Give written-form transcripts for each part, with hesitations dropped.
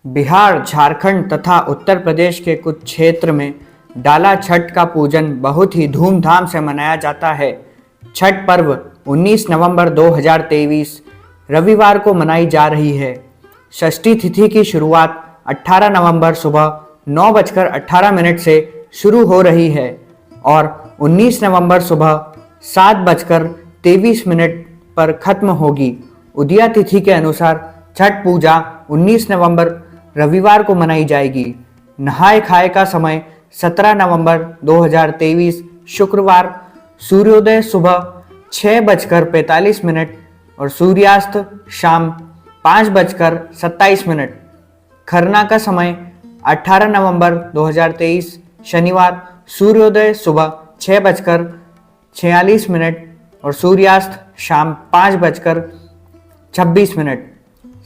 बिहार, झारखंड तथा उत्तर प्रदेश के कुछ क्षेत्र में डाला छठ का पूजन बहुत ही धूमधाम से मनाया जाता है। छठ पर्व 19 नवंबर 2023 रविवार को मनाई जा रही है। षष्ठी तिथि की शुरुआत 18 नवंबर सुबह 9:18 से शुरू हो रही है और 19 नवंबर सुबह 7:23 पर खत्म होगी। उदया तिथि के अनुसार छठ पूजा 19 नवंबर रविवार को मनाई जाएगी। नहाय खाए का समय 17 नवंबर 2023 शुक्रवार सूर्योदय सुबह 6:45 और सूर्यास्त शाम 5:27। खरना का समय 18 नवंबर 2023 शनिवार सूर्योदय सुबह 6:46 और सूर्यास्त शाम 5:26।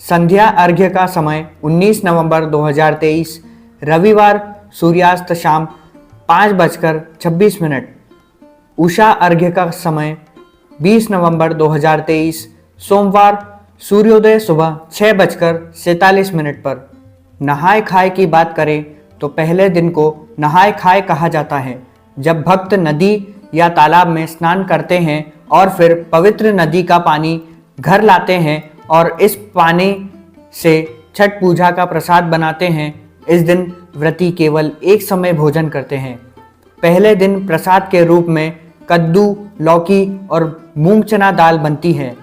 संध्या अर्घ्य का समय 19 नवंबर 2023 रविवार सूर्यास्त शाम 5:26। उषा अर्घ्य का समय 20 नवंबर 2023 सोमवार सूर्योदय सुबह 6:47 पर। नहाय खाए की बात करें तो पहले दिन को नहाय खाए कहा जाता है, जब भक्त नदी या तालाब में स्नान करते हैं और फिर पवित्र नदी का पानी घर लाते हैं और इस पानी से छठ पूजा का प्रसाद बनाते हैं। इस दिन व्रती केवल एक समय भोजन करते हैं। पहले दिन प्रसाद के रूप में कद्दू, लौकी और मूंग चना दाल बनती है।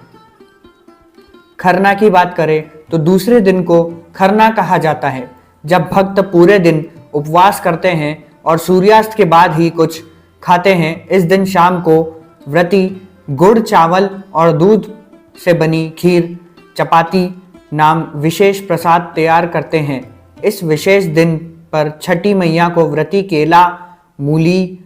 खरना की बात करें तो दूसरे दिन को खरना कहा जाता है, जब भक्त पूरे दिन उपवास करते हैं और सूर्यास्त के बाद ही कुछ खाते हैं। इस दिन शाम को व्रती गुड़, चावल और दूध से बनी खीर, चपाती नाम विशेष प्रसाद तैयार करते हैं। इस विशेष दिन पर छठी मैया को व्रती केला, मूली,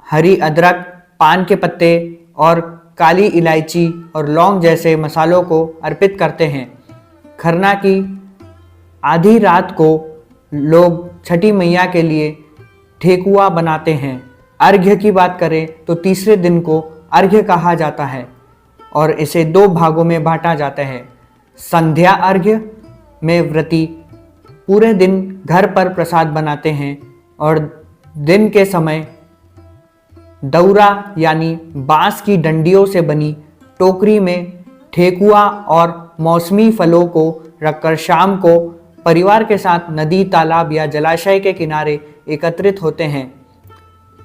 हरी अदरक, पान के पत्ते और काली इलायची और लौंग जैसे मसालों को अर्पित करते हैं। खरना की आधी रात को लोग छठी मैया के लिए ठेकुआ बनाते हैं। अर्घ्य की बात करें तो तीसरे दिन को अर्घ्य कहा जाता है और इसे 2 भागों में बांटा जाता है। संध्या अर्घ्य में व्रती पूरे दिन घर पर प्रसाद बनाते हैं और दिन के समय दौरा यानी बांस की डंडियों से बनी टोकरी में ठेकुआ और मौसमी फलों को रखकर शाम को परिवार के साथ नदी, तालाब या जलाशय के किनारे एकत्रित होते हैं।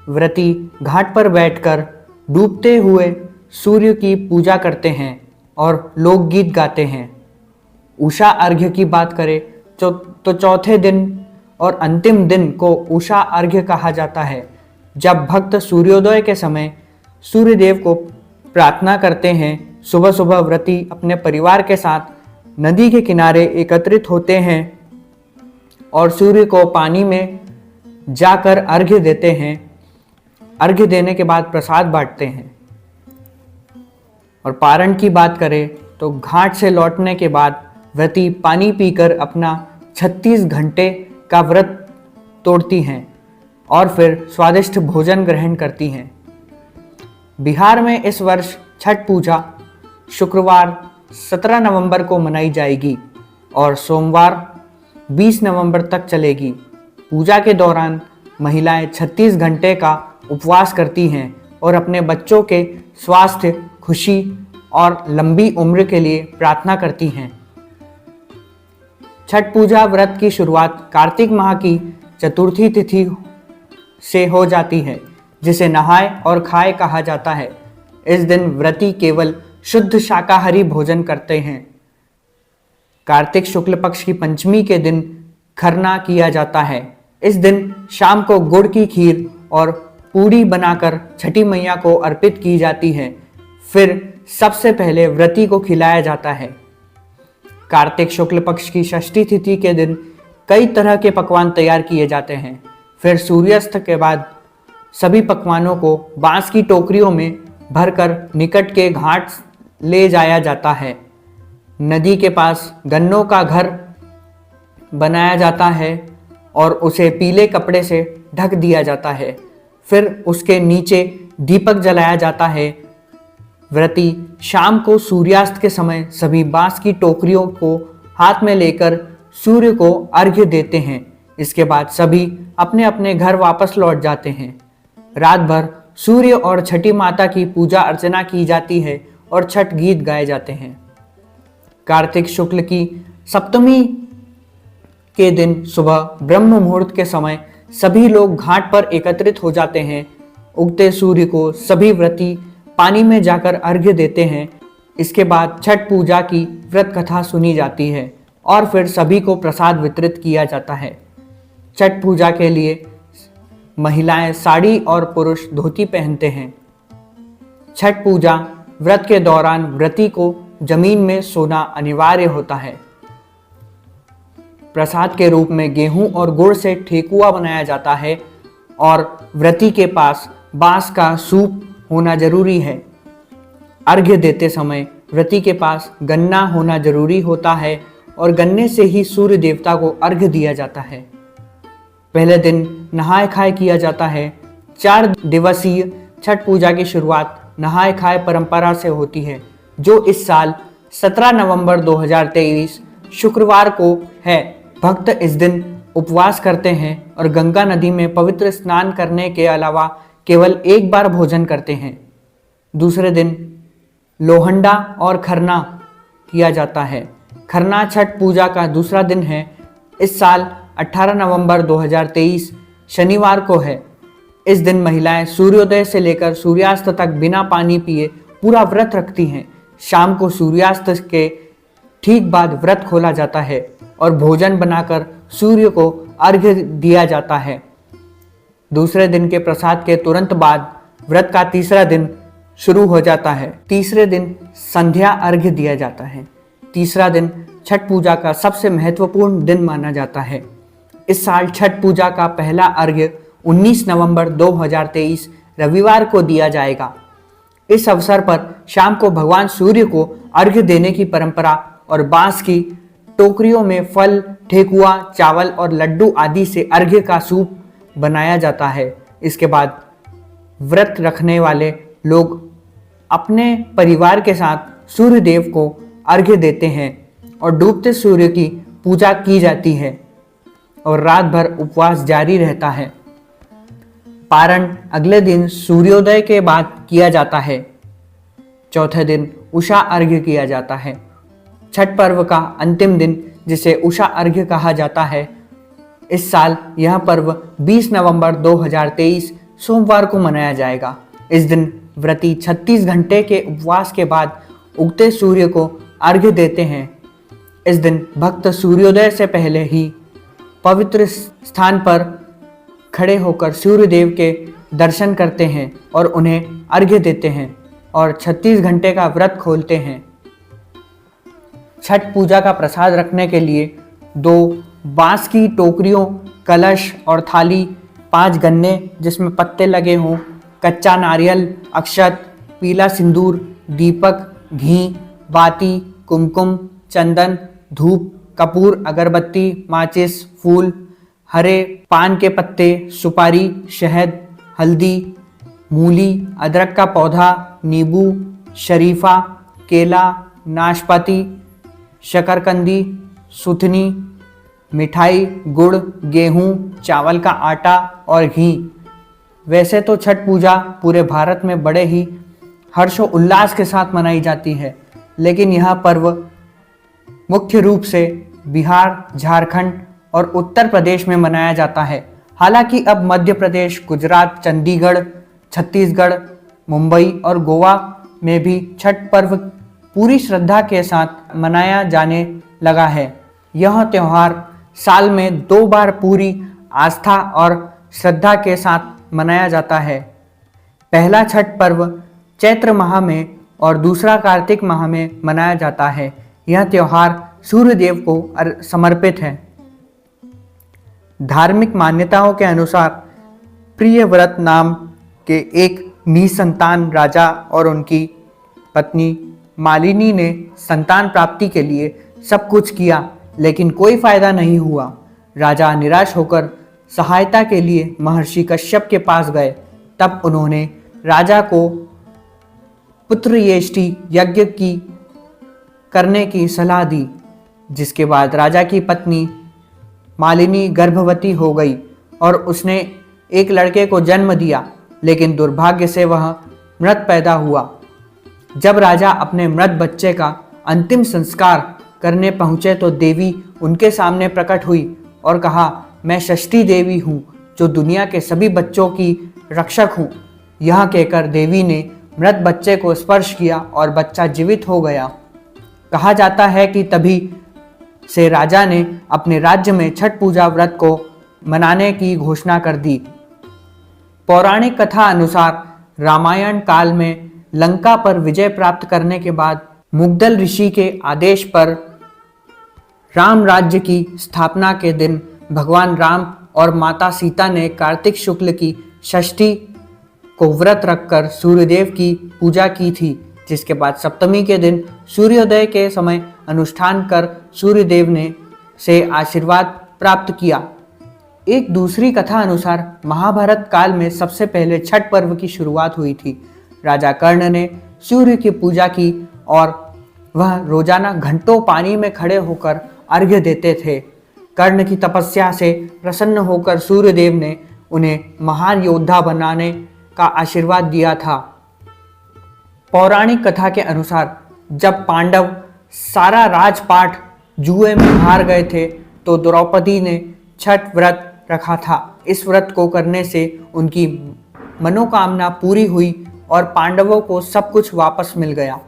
व्रती घाट पर बैठकर डूबते हुए सूर्य की पूजा करते हैं और लोकगीत गाते हैं। उषा अर्घ्य की बात करें तो चौथे दिन और अंतिम दिन को उषा अर्घ्य कहा जाता है, जब भक्त सूर्योदय के समय सूर्यदेव को प्रार्थना करते हैं। सुबह सुबह व्रती अपने परिवार के साथ नदी के किनारे एकत्रित होते हैं और सूर्य को पानी में जाकर अर्घ्य देते हैं। अर्घ्य देने के बाद प्रसाद बांटते हैं। और पारण की बात करें तो घाट से लौटने के बाद व्रती पानी पीकर अपना 36 घंटे का व्रत तोड़ती हैं और फिर स्वादिष्ट भोजन ग्रहण करती हैं। बिहार में इस वर्ष छठ पूजा शुक्रवार 17 नवंबर को मनाई जाएगी और सोमवार 20 नवंबर तक चलेगी। पूजा के दौरान महिलाएं 36 घंटे का उपवास करती हैं और अपने बच्चों के स्वास्थ्य, खुशी और लंबी उम्र के लिए प्रार्थना करती हैं। छठ पूजा व्रत की शुरुआत कार्तिक माह की चतुर्थी तिथि से हो जाती है, जिसे नहाय और खाए कहा जाता है। इस दिन व्रती केवल शुद्ध शाकाहारी भोजन करते हैं। कार्तिक शुक्ल पक्ष की पंचमी के दिन खरना किया जाता है। इस दिन शाम को गुड़ की खीर और पूड़ी बनाकर छठी मैया को अर्पित की जाती है। फिर सबसे पहले व्रती को खिलाया जाता है। कार्तिक शुक्ल पक्ष की षष्ठी तिथि के दिन कई तरह के पकवान तैयार किए जाते हैं। फिर सूर्यास्त के बाद सभी पकवानों को बांस की टोकरियों में भरकर निकट के घाट ले जाया जाता है। नदी के पास गन्नों का घर बनाया जाता है और उसे पीले कपड़े से ढक दिया जाता है। फिर उसके नीचे दीपक जलाया जाता है। व्रती शाम को सूर्यास्त के समय सभी बांस की टोकरियों को हाथ में लेकर सूर्य को अर्घ्य देते हैं। इसके बाद सभी अपने अपने घर वापस लौट जाते हैं। रात भर सूर्य और छठी माता की पूजा अर्चना की जाती है और छठ गीत गाए जाते हैं। कार्तिक शुक्ल की सप्तमी के दिन सुबह ब्रह्म मुहूर्त के समय सभी लोग घाट पर एकत्रित हो जाते हैं। उगते सूर्य को सभी व्रती पानी में जाकर अर्घ्य देते हैं। इसके बाद छठ पूजा की व्रत कथा सुनी जाती है और फिर सभी को प्रसाद वितरित किया जाता है। छठ पूजा के लिए महिलाएं साड़ी और पुरुष धोती पहनते हैं। छठ पूजा व्रत के दौरान व्रती को जमीन में सोना अनिवार्य होता है। प्रसाद के रूप में गेहूं और गुड़ से ठेकुआ बनाया जाता है और व्रती के पास बांस का सूप होना जरूरी है। अर्घ्य देते समय व्रती के पास गन्ना होना जरूरी होता है और गन्ने से ही सूर्य देवता को अर्घ्य दिया जाता है। पहले दिन नहाय खाए किया जाता है। 4 दिवसीय छठ पूजा की शुरुआत नहाय खाए परंपरा से होती है, जो इस साल 17 नवंबर 2023 शुक्रवार को है। भक्त इस दिन उपवास करते हैं और गंगा नदी में पवित्र स्नान करने के अलावा केवल एक बार भोजन करते हैं। दूसरे दिन लोहंडा और खरना किया जाता है। खरना छठ पूजा का दूसरा दिन है। इस साल 18 नवंबर 2023 शनिवार को है। इस दिन महिलाएं सूर्योदय से लेकर सूर्यास्त तक बिना पानी पिए पूरा व्रत रखती हैं। शाम को सूर्यास्त के ठीक बाद व्रत खोला जाता है और भोजन बनाकर सूर्य को अर्घ्य दिया जाता है। दूसरे दिन के प्रसाद के तुरंत बाद व्रत का तीसरा दिन शुरू हो जाता है। तीसरे दिन संध्या अर्घ्य दिया जाता है। तीसरा दिन छठ पूजा का सबसे महत्वपूर्ण दिन माना जाता है। इस साल छठ पूजा का पहला अर्घ्य 19 नवंबर 2023 रविवार को दिया जाएगा। इस अवसर पर शाम को भगवान सूर्य को अर्घ्य देने की परंपरा और बांस की टोकरियों में फल, ठेकुआ, चावल और लड्डू आदि से अर्घ्य का सूप बनाया जाता है। इसके बाद व्रत रखने वाले लोग अपने परिवार के साथ सूर्य देव को अर्घ्य देते हैं और डूबते सूर्य की पूजा की जाती है और रात भर उपवास जारी रहता है। पारण अगले दिन सूर्योदय के बाद किया जाता है। चौथे दिन उषा अर्घ्य किया जाता है। छठ पर्व का अंतिम दिन, जिसे उषा अर्घ्य कहा जाता है, इस साल यह पर्व 20 नवंबर 2023 सोमवार को मनाया जाएगा। इस दिन व्रती 36 घंटे के उपवास के बाद उगते सूर्य को अर्घ्य देते हैं। इस दिन भक्त सूर्योदय से पहले ही पवित्र स्थान पर खड़े होकर सूर्य देव के दर्शन करते हैं और उन्हें अर्घ्य देते हैं और 36 घंटे का व्रत खोलते हैं। छठ पूजा का प्रसाद रखने के लिए 2 बांस की टोकरियों, कलश और थाली, 5 गन्ने जिसमें पत्ते लगे हों, कच्चा नारियल, अक्षत, पीला सिंदूर, दीपक, घी, बाती, कुमकुम, चंदन, धूप, कपूर, अगरबत्ती, माचिस, फूल, हरे पान के पत्ते, सुपारी, शहद, हल्दी, मूली, अदरक का पौधा, नींबू, शरीफा, केला, नाशपाती, शकरकंदी, सुथनी, मिठाई, गुड़, गेहूं, चावल का आटा और घी। वैसे तो छठ पूजा पूरे भारत में बड़े ही हर्षो उल्लास के साथ मनाई जाती है, लेकिन यह पर्व मुख्य रूप से बिहार, झारखंड और उत्तर प्रदेश में मनाया जाता है। हालांकि अब मध्य प्रदेश, गुजरात, चंडीगढ़, छत्तीसगढ़, मुंबई और गोवा में भी छठ पर्व पूरी श्रद्धा के साथ मनाया जाने लगा है। यह त्यौहार साल में 2 बार पूरी आस्था और श्रद्धा के साथ मनाया जाता है। पहला छठ पर्व चैत्र माह में और दूसरा कार्तिक माह में मनाया जाता है। यह त्यौहार सूर्य देव को समर्पित है। धार्मिक मान्यताओं के अनुसार प्रियव्रत नाम के एक निसंतान राजा और उनकी पत्नी मालिनी ने संतान प्राप्ति के लिए सब कुछ किया, लेकिन कोई फायदा नहीं हुआ। राजा निराश होकर सहायता के लिए महर्षि कश्यप के पास गए। तब उन्होंने राजा को पुत्रयेष्टि यज्ञ करने की सलाह दी। जिसके बाद राजा की पत्नी मालिनी गर्भवती हो गई और उसने एक लड़के को जन्म दिया, लेकिन दुर्भाग्य से वह मृत पैदा हुआ। जब राजा अपने मृत बच्चे का अंतिम संस्कार करने पहुंचे तो देवी उनके सामने प्रकट हुई और कहा, मैं षष्ठी देवी हूँ जो दुनिया के सभी बच्चों की रक्षक हूँ। यह कहकर देवी ने मृत बच्चे को स्पर्श किया और बच्चा जीवित हो गया। कहा जाता है कि तभी से राजा ने अपने राज्य में छठ पूजा व्रत को मनाने की घोषणा कर दी। पौराणिक कथा अनुसार रामायण काल में लंका पर विजय प्राप्त करने के बाद मुग्दल ऋषि के आदेश पर राम राज्य की स्थापना के दिन भगवान राम और माता सीता ने कार्तिक शुक्ल की षष्ठी को व्रत रखकर सूर्यदेव की पूजा की थी, जिसके बाद सप्तमी के दिन सूर्योदय के समय अनुष्ठान कर सूर्यदेव ने से आशीर्वाद प्राप्त किया। एक दूसरी कथा अनुसार महाभारत काल में सबसे पहले छठ पर्व की शुरुआत हुई थी। राजा कर्ण ने सूर्य की पूजा की और वह रोजाना घंटों पानी में खड़े होकर अर्घ्य देते थे। कर्ण की तपस्या से प्रसन्न होकर सूर्यदेव ने उन्हें महान योद्धा बनाने का आशीर्वाद दिया था। पौराणिक कथा के अनुसार जब पांडव सारा राजपाट जुए में हार गए थे तो द्रौपदी ने छठ व्रत रखा था। इस व्रत को करने से उनकी मनोकामना पूरी हुई और पांडवों को सब कुछ वापस मिल गया।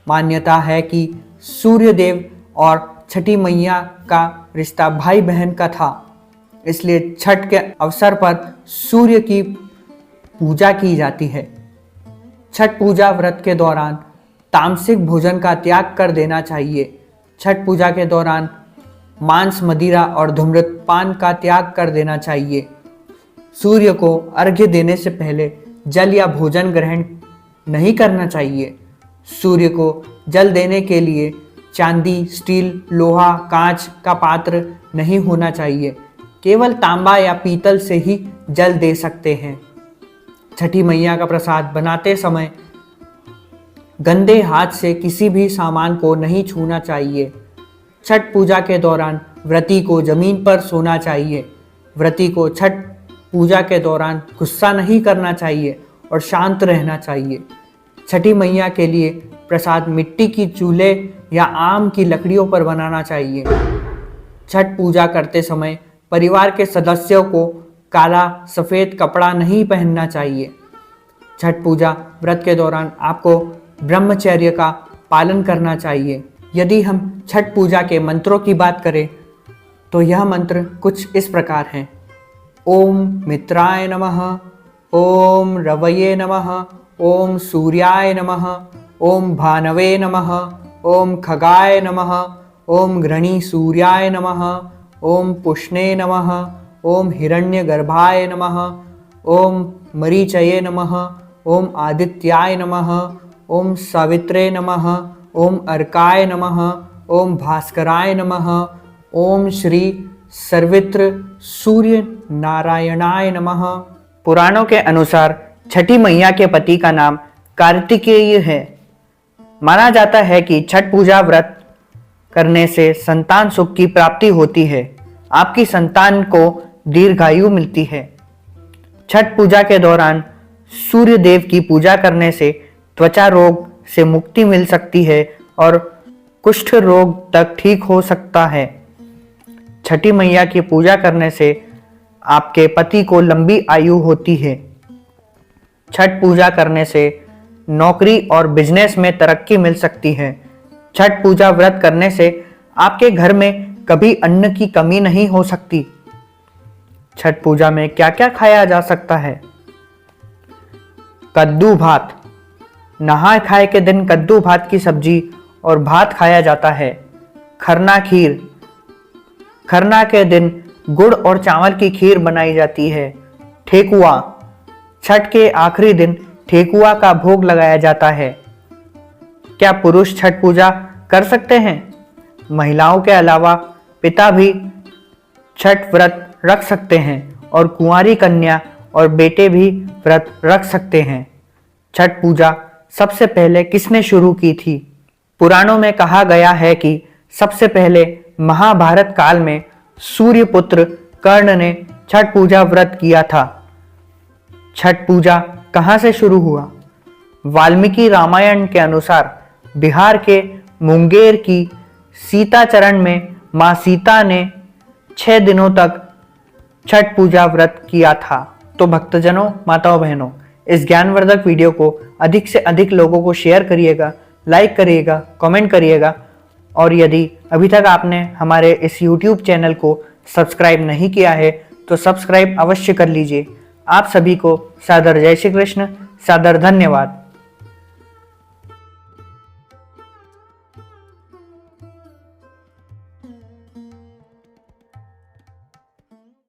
मान्यता है कि सूर्यदेव और छठी मैया का रिश्ता भाई बहन का था, इसलिए छठ के अवसर पर सूर्य की पूजा की जाती है। छठ पूजा व्रत के दौरान तामसिक भोजन का त्याग कर देना चाहिए। छठ पूजा के दौरान मांस, मदिरा और धूम्रपान का त्याग कर देना चाहिए। सूर्य को अर्घ्य देने से पहले जल या भोजन ग्रहण नहीं करना चाहिए। सूर्य को जल देने के लिए चांदी, स्टील, लोहा, कांच का पात्र नहीं होना चाहिए। केवल तांबा या पीतल से ही जल दे सकते हैं। छठी मैया का प्रसाद बनाते समय गंदे हाथ से किसी भी सामान को नहीं छूना चाहिए। छठ पूजा के दौरान व्रती को जमीन पर सोना चाहिए। व्रती को छठ पूजा के दौरान गुस्सा नहीं करना चाहिए और शांत रहना चाहिए। छठी मैया के लिए प्रसाद मिट्टी की चूल्हे या आम की लकड़ियों पर बनाना चाहिए। छठ पूजा करते समय परिवार के सदस्यों को काला सफ़ेद कपड़ा नहीं पहनना चाहिए। छठ पूजा व्रत के दौरान आपको ब्रह्मचर्य का पालन करना चाहिए। यदि हम छठ पूजा के मंत्रों की बात करें तो यह मंत्र कुछ इस प्रकार हैं। ओम मित्राय नमः, ओम रवये नमः, ओम सूर्याय नमः, ओम भानवे नमः, ओम खगाय नमः, ओम घृणी सूर्याय नमः, ओम पुष्णे नमः, ओम हिरण्यगर्भाय नमः, ओम मरीचये नमः, ओम आदित्याय नमः, ओम सावित्रे नमः, ओम अर्काय नमः, ओम भास्कराय नमः, ओम श्री सर्वित्र सूर्य नारायणाय नमः। पुराणों के अनुसार छठी मैया के पति का नाम कार्तिकेय है। माना जाता है कि छठ पूजा व्रत करने से संतान सुख की प्राप्ति होती है। आपकी संतान को दीर्घायु मिलती है। छठ पूजा के दौरान सूर्य देव की पूजा करने से त्वचा रोग से मुक्ति मिल सकती है और कुष्ठ रोग तक ठीक हो सकता है। छठी मैया की पूजा करने से आपके पति को लंबी आयु होती है। छठ पूजा करने से नौकरी और बिजनेस में तरक्की मिल सकती है। छठ पूजा व्रत करने से आपके घर में कभी अन्न की कमी नहीं हो सकती। छठ पूजा में क्या क्या खाया जा सकता है? कद्दू भात। नहाय खाए के दिन कद्दू भात की सब्जी और भात खाया जाता है। खरना खीर। खरना के दिन गुड़ और चावल की खीर बनाई जाती है। ठेकुआ। छठ के आखिरी दिन ठेकुआ का भोग लगाया जाता है। क्या पुरुष छठ पूजा कर सकते हैं? महिलाओं के अलावा पिता भी छठ व्रत रख सकते हैं और कुंवारी कन्या और बेटे भी व्रत रख सकते हैं। छठ पूजा सबसे पहले किसने शुरू की थी? पुराणों में कहा गया है कि सबसे पहले महाभारत काल में सूर्यपुत्र कर्ण ने छठ पूजा व्रत किया था। छठ पूजा कहां से शुरू हुआ? वाल्मीकि रामायण के अनुसार बिहार के मुंगेर की सीताचरण में मां सीता ने 6 दिनों तक छठ पूजा व्रत किया था। तो भक्तजनों, माताओं, बहनों, इस ज्ञानवर्धक वीडियो को अधिक से अधिक लोगों को शेयर करिएगा, लाइक करिएगा, कमेंट करिएगा और यदि अभी तक आपने हमारे इस YouTube चैनल को सब्सक्राइब नहीं किया है तो सब्सक्राइब अवश्य कर लीजिए। आप सभी को सादर जय श्री कृष्ण, सादर धन्यवाद।